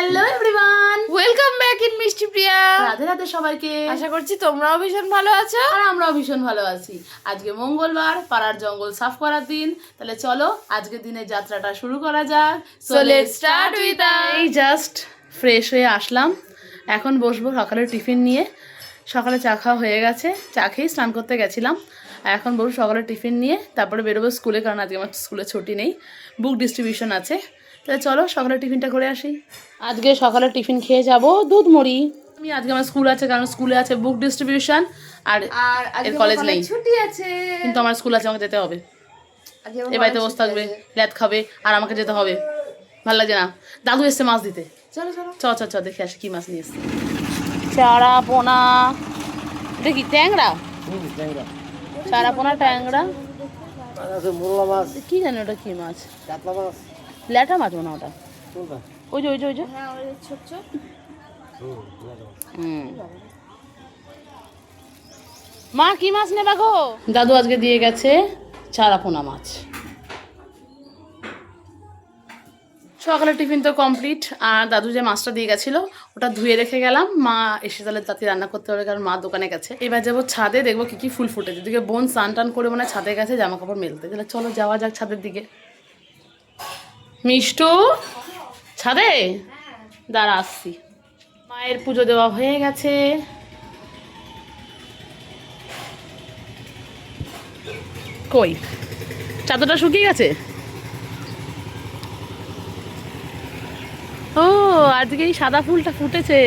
Hello everyone, welcome back in মিষ্টি প্রিয়া। রাধে রাধে সবাইকে। আশা করছি তোমরাও ভীষণ ভালো আছো আর আমরাও ভীষণ ভালো আছি। আজকে মঙ্গলবার, পাড়ার জঙ্গল সাফ করার দিন। তাহলে চলো আজকের দিনের যাত্রাটা শুরু করা যাক। So let's start with us. এই জাস্ট ফ্রেশ হয়ে আসলাম, এখন বসবো সকালের টিফিন নিয়ে। সকালে চা খাওয়া হয়ে গেছে, চা খেয়েই স্নান করতে গেছিলাম। আর এখন বসবো সকালের টিফিন নিয়ে, তারপরে বেরোবো স্কুলে, কারণ আজকে আমার স্কুলে ছুটি নেই, বুক ডিস্ট্রিবিউশন আছে। তাহলে চলো সকালের টিফিনটা করে আসি। আজকে সকালের টিফিন খেয়ে যাব দুধ মুড়ি। আমি আজকে আমার স্কুল আছে, কারণ স্কুলে আছে বুক ডিস্ট্রিবিউশন, আর এর কলেজ নেই, ছুটি আছে। কিন্তু আমার স্কুল আছে, আমাকে যেতে হবে। এ বাড়িতে বসে থাকবে, ল্যাদ খাবে, আর আমাকে যেতে হবে, ভালো লাগছে না। দাদু এসছে মাছ দিতে, চলো চলো চ দেখে আসি কি মাছ নিয়ে এসছে। চারা পোনা, দেখি ট্যাংরা, চারা পোনা ট্যাংরা, কি জানি ওটা কি মাছ, ল্যাটা মাছ মনে হয় ওটা। ওই যে হ্যাঁ ওই ছোট ছোট। মা কি মাছ নেবা গো? দাদু আজকে দিয়ে গেছে চারা পোনা মাছ। সকালের টিফিন তো কমপ্লিট, আর দাদু যে মাছটা দিয়ে গেছিলো ওটা ধুয়ে রেখে গেলাম। মা এসে তাহলে তাতে রান্না করতে হবে, কারণ মা দোকানে গেছে। এবার যাবো ছাদে, দেখবো কি কি ফুল ফুটেছে। দিকে বোন স্নান টান করে মানে ছাদে গেছে জামা কাপড় মেলতে। তাহলে চলো যাওয়া যাক ছাদের দিকে। মিষ্টু ছাদে দাঁড়া, আসছি। মায়ের পুজো দেওয়া হয়ে গেছে। কই চাদরটা শুকিয়ে গেছে? ও আজকে এই সাদা ফুলটা ফুটেছে।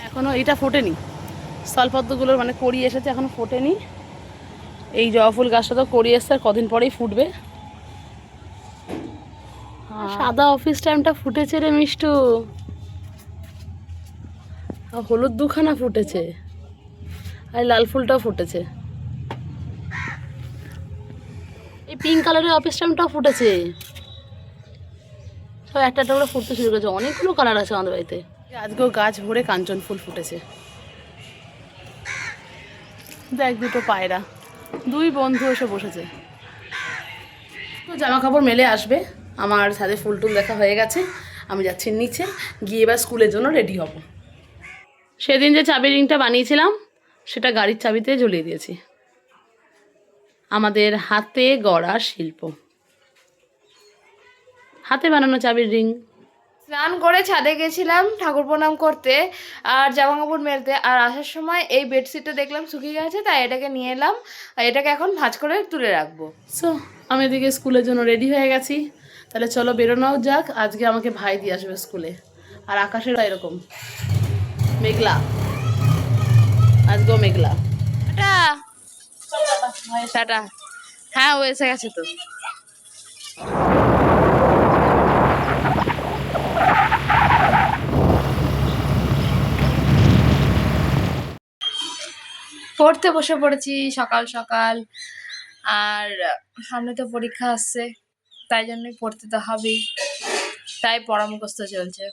এখনো এটা ফোটেনি, স্থলপদ্মগুলোর মানে কড়ি এসেছে, এখনো ফোটেনি। এই জবা ফুল গাছটা তো কড়ি এসছে, আর কদিন পরেই ফুটবে। সাদা অফিস টাইমটা ফুটেছে রে মিষ্টু, আর হলুদ দুখানা ফুটেছে, আর লাল ফুলটাও ফুটেছে। এই পিঙ্ক কালারের অফিস টাইমটাও ফুটেছে। সব একটা একটা করে ফুটতে শুরু করেছে, অনেকগুলো কালার আছে আমাদের বাড়িতে। আজকেও গাছ ভরে কাঞ্চন ফুল ফুটেছে। দেখ দুটো পায়রা, দুই বন্ধু এসে বসেছে। তো জামা কাপড় মেলে আসবে, আমার ছাদে ফুল টুল দেখা হয়ে গেছে। আমি যাচ্ছি নিচে, গিয়ে এবার স্কুলের জন্য রেডি হব। সেদিন যে চাবি রিংটা বানিয়েছিলাম সেটা গাড়ির চাবিতে ঝুলিয়ে দিয়েছি। আমাদের হাতে গড়া শিল্প, হাতে বানানো চাবির রিং। স্নান করে ছাদে গেছিলাম ঠাকুর প্রণাম করতে আর জামা কাপড় মেলতে, আর আসার সময় এই বেডশিটটা দেখলাম শুকিয়ে গেছে, তাই এটাকে নিয়ে এলাম। আর এটাকে এখন ভাঁজ করে তুলে রাখবো। সো আমি এদিকে স্কুলের জন্য রেডি হয়ে গেছি। তাহলে চলো বেরোনোও যাক। আজকে আমাকে ভাই দিয়ে আসবে স্কুলে, আর আকাশের এরকম মেঘলা, আজকেও মেঘলা। টাটা। হ্যাঁ ও এসে গেছে তো। পড়তে বসে পড়েছি সকাল সকাল, আর সামনে তো পরীক্ষা আসছে, তাই জন্যই পড়তে তো হবেই, তাই পড়া মুখস্থ চলছে।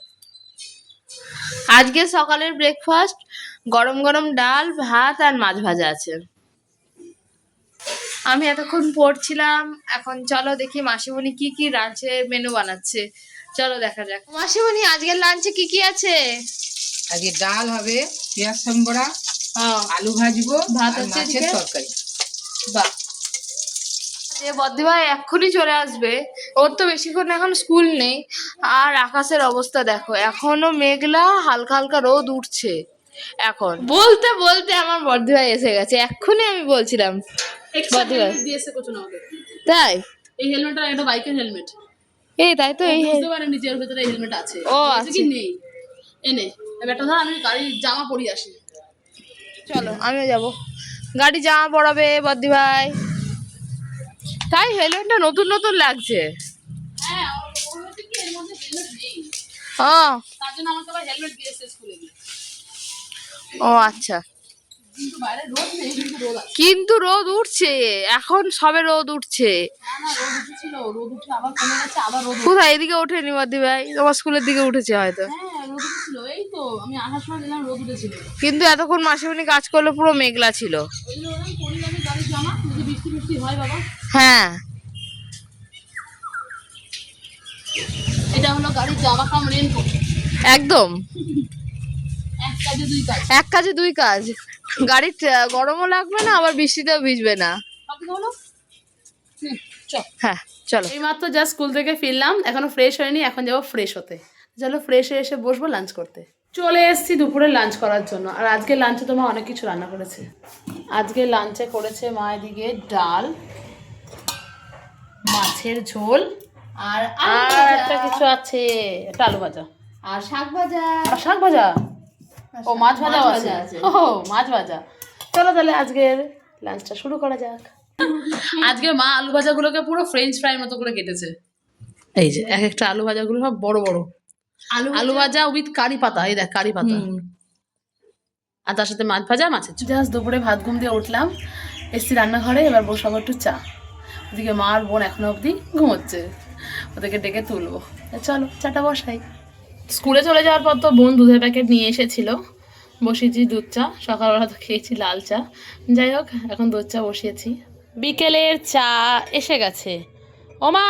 আজকে সকালের ব্রেকফাস্ট গরম গরম ডাল ভাত আর মাছ ভাজা আছে। আমি এতক্ষণ পড়ছিলাম, এখন চলো দেখি মাসিমণি কি কি লাঞ্চে মেনু বানাচ্ছে। চলো দেখা যাক। মাসিমণি আজকের লাঞ্চে কি কি আছে? আজকে ডাল হবে, পেঁয়াজ সম্বরা, আলু ভাজবো, ভাত আর হচ্ছে মাছের এদিকে? তরকারি। বাহ, যে বদ্দিভাই এক্ষুনি চলে আসবে, ওর তো বেশিক্ষণ এখন স্কুল নেই। আর আকাশের অবস্থা দেখো, এখনো মেঘলা, হালকা হালকা রোদ উঠছে। এখন বলতে বলতে আমার বদ্দিভাই এসে গেছে, এক্ষুনি আমি বলছিলাম বদ্দিভাই দিয়েছে কোথাও আমাদের। তাই। এই হেলমেটটা একটা বাইকের হেলমেট, এই তাই তো, এই বুঝতে পারেনি যে ওর ভেতরে হেলমেট আছে। ও বলছে কি আছে। নেই, এনে ব্যাটা ধর, আমি গাড়ির জামা পরি আসি। চলো আমিও যাব, গাড়ি জামা পড়াবে বদ্দিভাই, তাই হেলমেটটা নতুন নতুন লাগছে। হ্যাঁ, ও হচ্ছে কি এর মধ্যে হেলমেট নেই, ও তার জন্য আমাকে আবার হেলমেট দিয়েছে স্কুলে গিয়ে। ও আচ্ছা, কিন্তু বাইরে রোদ নেই, কিন্তু রোদ আছে। কিন্তু রোদ উঠছে, এখন সবে রোদ উঠছে। না না, রোদ উঠেছিল, রোদ উঠে আবার কমে গেছে, আবার রোদ উঠছে। কোথায়, এদিকে ওঠেনি বদ্দিভাই, তোমার স্কুলের দিকে উঠেছে হয়তো। হ্যাঁ রোদ উঠেছিল, এই তো আমি আসার সময় দেখলাম রোদ উঠেছিল। কিন্তু এতক্ষণ মাসিমণি কাজ করলে পুরো মেঘলা ছিল। ওই জন্য ওরকম পরি আমি গাড়ির জামা, যদি বৃষ্টি বৃষ্টি হয় বাবা। হ্যাঁ এটা হলো গাড়ির জামা কাম রেনকোট, একদম এক কাজে দুই কাজ। এক কাজে দুই কাজ, গাড়ির গরমও লাগবে না আবার বৃষ্টিতেও ভিজবে না। হ্যাঁ চলো। এইমাত্র যা স্কুল থেকে ফিরলাম, এখনো ফ্রেশ হয়নি, এখন যাবো ফ্রেশ হতে। চলো ফ্রেশ হয়ে এসে বসবো লাঞ্চ করতে। চলে এসেছি দুপুরে লাঞ্চ করার জন্য। আর আজকে লাঞ্চে তো মা অনেক কিছু রান্না করেছে। আজকে লাঞ্চে করেছে মা এদিকে ডাল, মাছের ঝোল, আর একটা কিছু আছে, একটা আলু ভাজা আর শাক ভাজা। আর শাক ভাজা, ও মাছ ভাজাও আছে। ও মাছ ভাজা। চলো তাহলে আজকের লাঞ্চটা শুরু করা যাক। আজকে মা আলু ভাজাগুলোকে পুরো ফ্রেঞ্চ ফ্রাই মতো করে কেটেছে। এই যে এক একটা আলু ভাজাগুলো সব বড় বড় আলু ভাজা উইথ কারি পাতা। এই দেখ কারি পাতা, আর তার সাথে মাছ ভাজা, মাছের ঝোল। জাস্ট দুপুরে ভাত ঘুম দিয়ে উঠলাম, এসছি রান্নাঘরে, এবার বসাবো একটু চা। ওদিকে মা আর বোন এখনো অবধি ঘুমোচ্ছে, ওদেরকে ডেকে তুলবো। চলো চাটা বসাই। স্কুলে চলে যাওয়ার পর তো বোন দুধের প্যাকেট নিয়ে এসেছিল, বসিয়েছি দুধ চা। সকালবেলা তো খেয়েছি লাল চা, যাই হোক এখন দুধ চা বসিয়েছি। বিকেলের চা এসে গেছে। ও মা,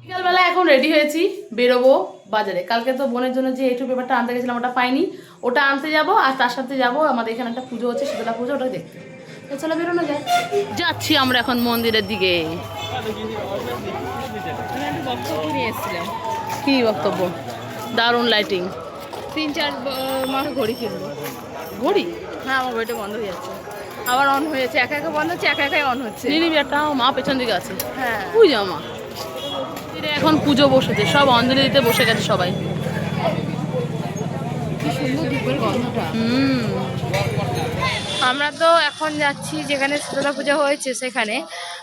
বিকালবেলা এখন রেডি হয়েছি, বেরোবো বাজারে। কালকে তো বোনের জন্য যে A2 পেপারটা আনতে গেছিলাম ওটা পাইনি, ওটা আনতে যাব। আর তার সাথে যাব আমাদের এখানে একটা পুজো হচ্ছে, শীতলা পুজো, ওটা দেখতে। তো চলো বেরোনো যায়। যাচ্ছি আমরা এখন মন্দিরের দিকে। কি বক্তব্য? দারুণ লাইটিং। 3-4 মাস ঘড়ি কিনবো। ঘড়ি? হ্যাঁ আমার ঘড়িটা বন্ধ হয়ে যাচ্ছে, আবার অন হয়েছে, একা একা বন্ধ হচ্ছে, একা একাই অন হচ্ছে। নিবি একটা, মা পেছন দিকে আছে। হ্যাঁ পুজো মা এখন পুজো বসেছে, সব অঞ্জলি দিতে বসে গেছে সবাই। কি সুন্দর ধূপের গন্ধটা। আমরা তো এখন যাচ্ছি যেখানে শীতলা পুজো হয়েছে সেখানে,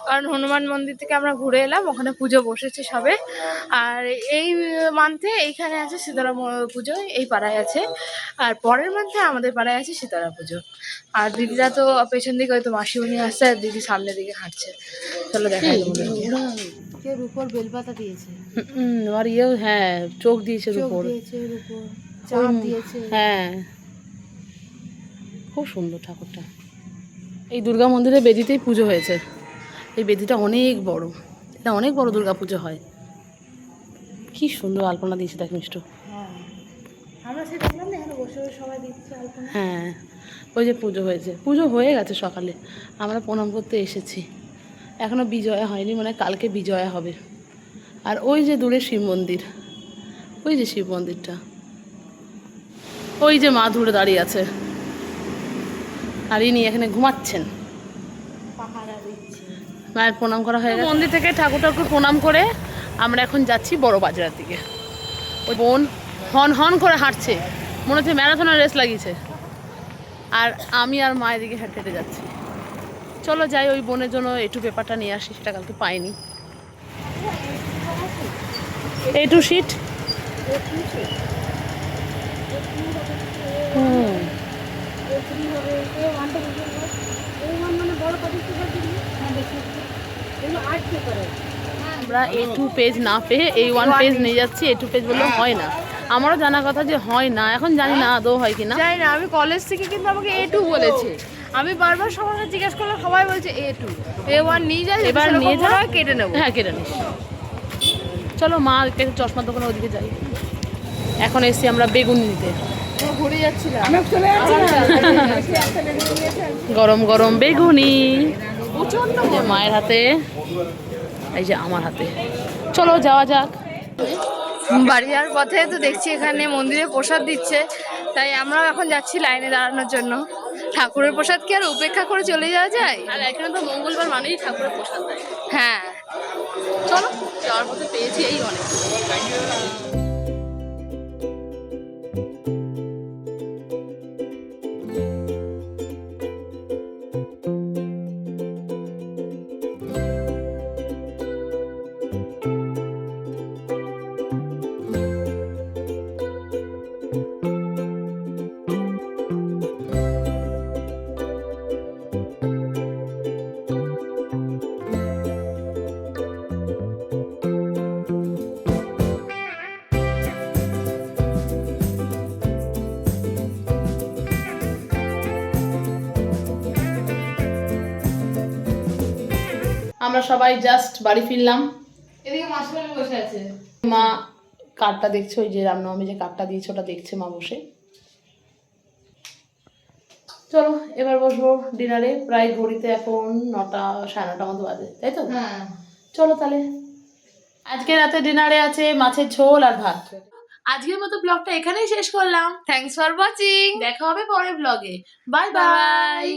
কারণ হনুমান মন্দির থেকে আমরা ঘুরে এলাম, ওখানে পুজো বসেছে সবে। আর এই মান্থে এইখানে আছে শীতলা পুজো, এই পাড়ায় আছে। আর পরের মান্থে আমাদের পাড়ায় আছে শীতলা পুজো। আর দিদিরা তো পেছন দিকে হয়তো মাসিমণি আসছে, আর দিদি সামনের দিকে হাঁটছে। চলো দেখা কেউ উপর বেলপাতা দিয়েছে, আর ইয়েও হ্যাঁ চোখ দিয়েছে উপর, চাঁদ দিয়েছে। হ্যাঁ খুব সুন্দর ঠাকুরটা। এই দুর্গা মন্দিরে বেদিতেই পুজো হয়েছে। এই বেদিটা অনেক বড়, এটা অনেক বড় দুর্গা পুজো হয়। কি সুন্দর আলপনা দিয়েছে দেখ মিষ্টু। আমরা সে দেখলাম না এখানে বসে বসে সবাই দিচ্ছে আলপনা। হ্যাঁ ওই যে পুজো হয়েছে, পুজো হয়ে গেছে সকালে, আমরা প্রণাম করতে এসেছি। এখনও বিজয়া হয়নি, মানে কালকে বিজয়া হবে। আর ওই যে দূরে শিব মন্দির, ওই যে শিব মন্দিরটা, ওই যে মা দূরে দাঁড়িয়ে আছে, আর ইনি এখানে ঘুমাচ্ছেন। মায়ের প্রণাম করা হয়ে গেছে। মন্দির থেকে ঠাকুর ঠাকুর প্রণাম করে আমরা এখন যাচ্ছি বড় বাজারের দিকে। ওই বোন হন হন করে হাঁটছে, মনে হচ্ছে ম্যারাথনের রেস লাগিয়েছে। আর আমি আর মায়ের দিকে হেঁটে হেঁটে যাচ্ছি। চলো যাই, ওই বোনের জন্য A2 পেপারটা নিয়ে আসি, সেটা কালকে পাইনি। A2 sheet. আমরা A2 পেজ না পেয়ে A1 পেজ নিয়ে যাচ্ছি। A2 পেজ বললে হয় না, আমারও জানা কথা যে হয় না, এখন জানি না আদৌ হয় কি না। জানি না, আমি কলেজ থেকে কিন্তু আমাকে A2 বলেছে। আমি বারবার সবার কাছে জিজ্ঞেস করলাম, সবাই বলছে A2। A1 নিয়ে যাই, এবার নিয়ে যা, কেটে নেবো। হ্যাঁ কেটে নিস। চলো মা চশমার দোকানে ওদিকে যাই। এখন এসছি আমরা বেগুন নিতে, ঘুরে যাচ্ছিলাম। গরম গরম বেগুনি মায়ের হাতে, এই যে আমার হাতে। চলো যাওয়া যাক। বাড়ি যাওয়ার পথে তো দেখছি এখানে মন্দিরে প্রসাদ দিচ্ছে, তাই আমরাও এখন যাচ্ছি লাইনে দাঁড়ানোর জন্য। ঠাকুরের প্রসাদ কি আর উপেক্ষা করে চলে যাওয়া যায়? আর এখানে তো মঙ্গলবার মানেই ঠাকুরের প্রসাদ দেয়। হ্যাঁ চলো যাওয়ার পথে পেয়েছি এই অনেক। আমরা সবাই জাস্ট বাড়ি ফিরলাম। এদিকে মাসিমণি বসে আছে। মা কার্ডটা দেখছে, ওই যে রামনবমী যে কার্ডটা দিয়েছে ওটা দেখছে মা বসে। চলো এবার বসবো ডিনারে, প্রায় ঘড়িতে এখন 9টা 9:30 মতো বাজে, তাই তো? হ্যাঁ, চলো তাহলে। আজকে রাতে ডিনারে আছে মাছের ঝোল আর ভাত। আজকের মতো ব্লগটা এখানেই শেষ করলাম। Thanks for watching. দেখা হবে পরের ব্লগে। Bye bye. বাই।